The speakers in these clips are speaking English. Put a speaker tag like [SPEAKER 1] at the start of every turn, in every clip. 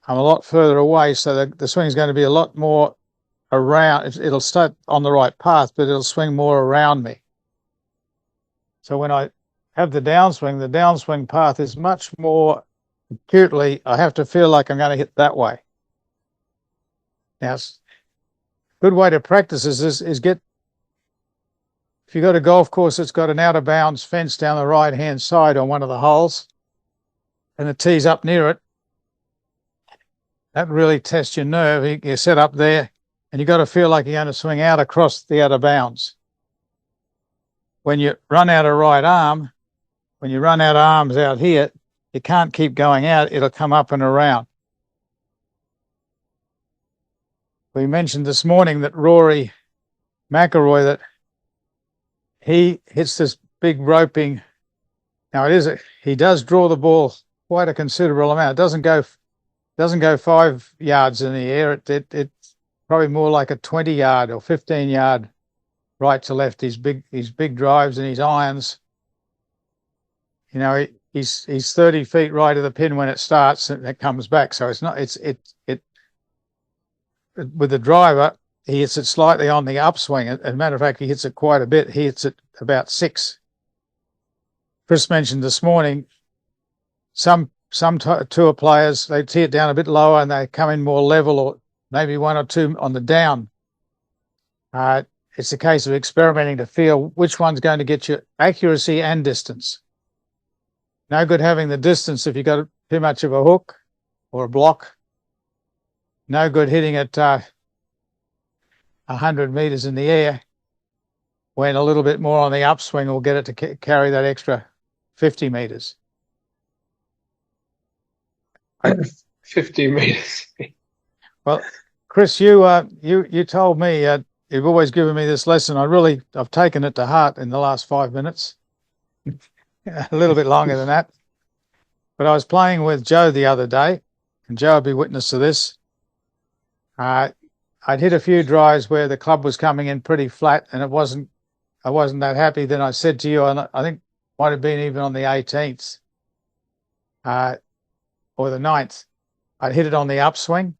[SPEAKER 1] I'm a lot further away, so the swing is going to be a lot more around. It'll start on the right path, but it'll swing more around me. So when I have the downswing path is much more acutely, I have to feel like I'm going to hit that way. Now, a good way to practice is get, if you've got a golf course that's got an out of bounds fence down the right hand side on one of the holes and the tee's up near it, that really tests your nerve. You set up there and you've got to feel like you're going to swing out across the out of bounds. When you run out of right arm, when you run out of arms out here, you can't keep going out. It'll come up and around. We mentioned this morning that Rory McIlroy, that he hits this big roping. Now he does draw the ball quite a considerable amount. It doesn't go 5 yards in the air. It's probably more like a 20-yard or 15-yard right to left. His big drives and his irons. You know, he's 30 feet right of the pin when it starts and it comes back. So with the driver, he hits it slightly on the upswing. As a matter of fact, he hits it quite a bit. He hits it about 6. Chris mentioned this morning, some tour players, they tee it down a bit lower and they come in more level, or maybe 1 or 2 on the down. It's a case of experimenting to feel which one's going to get you accuracy and distance. No good having the distance if you've got too much of a hook or a block. No good hitting it 100 meters in the air when a little bit more on the upswing will get it to carry that extra 50 meters.
[SPEAKER 2] 50 meters.
[SPEAKER 1] Well, Chris, you told me, you've always given me this lesson. I've taken it to heart in the last 5 minutes. A little bit longer than that. But I was playing with Joe the other day, and Joe would be witness to this. I'd hit a few drives where the club was coming in pretty flat, and I wasn't that happy. Then I said to you, and I think might have been even on the 18th or the 9th, I'd hit it on the upswing,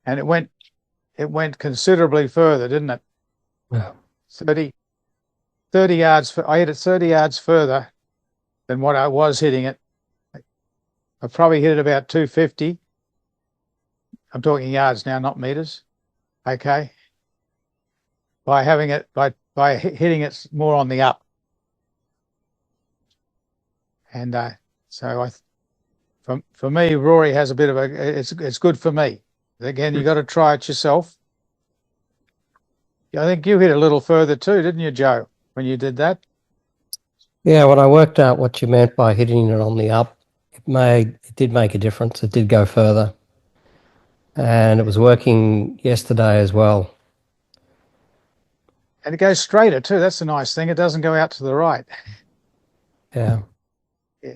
[SPEAKER 1] and it went considerably further, didn't it?
[SPEAKER 2] Yeah.
[SPEAKER 1] 30 yards. I hit it 30 yards further than what I was hitting it. I probably hit it about 250. I'm talking yards now, not meters. Okay. By hitting it more on the up. And so for me, Rory has a bit of it's good for me. Again, you got to try it yourself. I think you hit a little further too, didn't you, Joe, when you did that?
[SPEAKER 3] Yeah, when I worked out what you meant by hitting it on the up, it did make a difference. It did go further. And it was working yesterday as well.
[SPEAKER 1] And it goes straighter too. That's the nice thing. It doesn't go out to the right.
[SPEAKER 3] Yeah.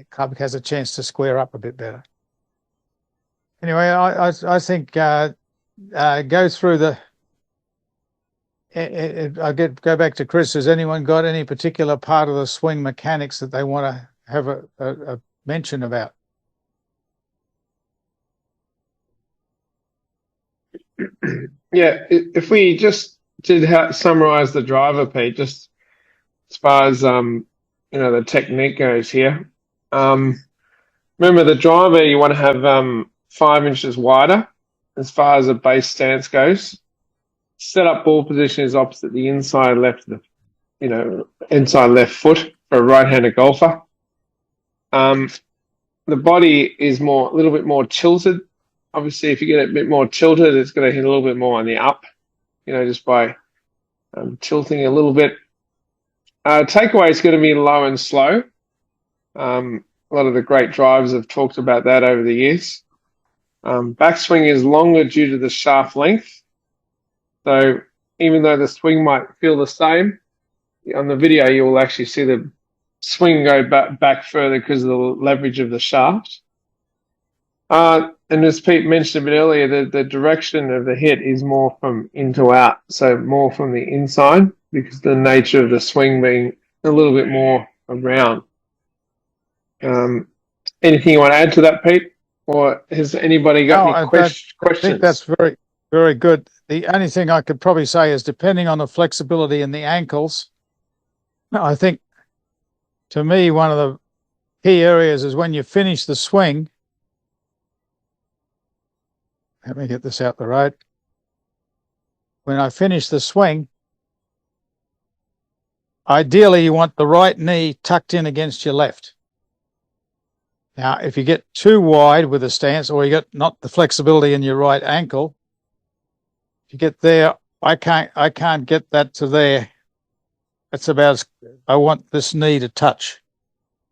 [SPEAKER 1] Club has a chance to square up a bit better. Anyway, I think go through the. Go back to Chris. Has anyone got any particular part of the swing mechanics that they want to have a mention about?
[SPEAKER 2] Yeah, if we just did summarize the driver, Pete, just as far as the technique goes here. Remember, the driver you want to have 5 inches wider as far as the base stance goes. Set up ball position is opposite the inside left foot for a right-handed golfer. The body is a little bit more tilted. Obviously, if you get it a bit more tilted, it's going to hit a little bit more on the up, just by tilting a little bit. Takeaway is going to be low and slow. A lot of the great drivers have talked about that over the years. Backswing is longer due to the shaft length. So even though the swing might feel the same, on the video you will actually see the swing go back further because of the leverage of the shaft. And as Pete mentioned a bit earlier, the direction of the hit is more from in to out, so more from the inside because of the nature of the swing being a little bit more around. Anything you want to add to that, Pete? Or has anybody got
[SPEAKER 1] No,
[SPEAKER 2] any
[SPEAKER 1] I think
[SPEAKER 2] questions?
[SPEAKER 1] that's very, very good. The only thing I could probably say is depending on the flexibility in the ankles, I think to me, one of the key areas is when you finish the swing. Let me get this out the road. When I finish the swing, ideally you want the right knee tucked in against your left. Now, if you get too wide with a stance, or you got not the flexibility in your right ankle, if you get there, I can't get that to there. That's about, I want this knee to touch.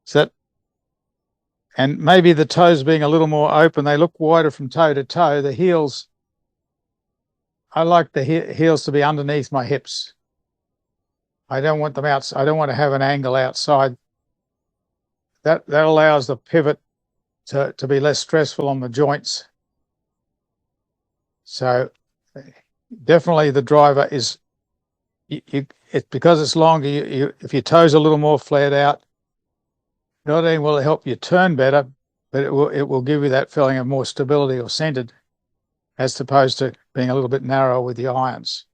[SPEAKER 1] So that, and maybe the toes being a little more open, they look wider from toe to toe. The heels, I like the heels to be underneath my hips. I don't want them out. I don't want to have an angle outside. That allows the pivot to be less stressful on the joints. So definitely the driver is, it's because it's longer, if your toes are a little more flared out, not only will it help you turn better, but it will give you that feeling of more stability or centered, as opposed to being a little bit narrow with the irons.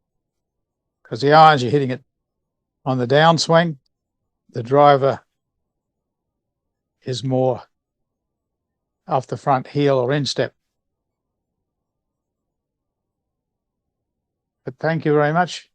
[SPEAKER 1] Because the irons, you're hitting it on the downswing, the driver is more off the front heel or instep. But thank you very much.